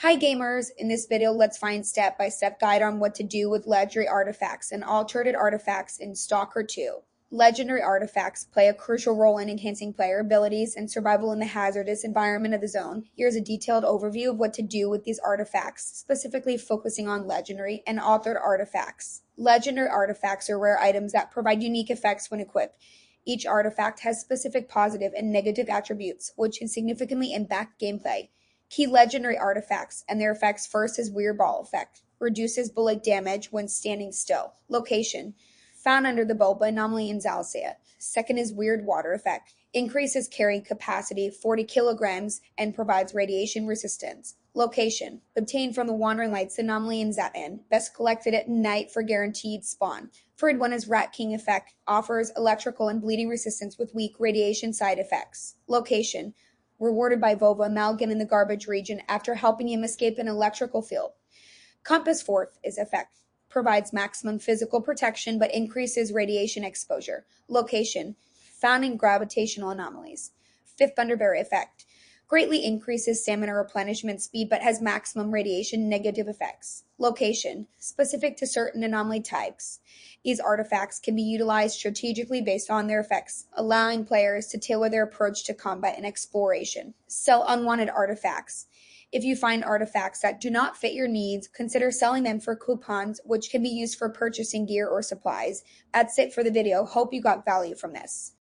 Hi gamers! In this video, let's find step-by-step guide on what to do with legendary artifacts and altered artifacts in STALKER 2. Legendary artifacts play a crucial role in enhancing player abilities and survival in the hazardous environment of the zone. Here's a detailed overview of what to do with these artifacts, specifically focusing on legendary and altered artifacts. Legendary artifacts are rare items that provide unique effects when equipped. Each artifact has specific positive and negative attributes, which can significantly impact gameplay. Key legendary artifacts and their effects: first is Weird Ball Effect, reduces bullet damage when standing still. Location: found under the Bulba anomaly in Zalcea. Second is Weird Water Effect, increases carrying capacity 40 kilograms and provides radiation resistance. Location: obtained from the Wandering Lights anomaly in Zatin, best collected at night for guaranteed spawn. Third one is Rat King Effect, offers electrical and bleeding resistance with weak radiation side effects. Location: rewarded by Vova Malgan in the garbage region after helping him escape an electrical field. Compass Fourth is effect, provides maximum physical protection but increases radiation exposure. Location: found in gravitational anomalies. Fifth Thunderberry Effect, greatly increases stamina replenishment speed but has maximum radiation negative effects. Location: specific to certain anomaly types. These artifacts can be utilized strategically based on their effects, allowing players to tailor their approach to combat and exploration. Sell unwanted artifacts. If you find artifacts that do not fit your needs, consider selling them for coupons, which can be used for purchasing gear or supplies. That's it for the video. Hope you got value from this.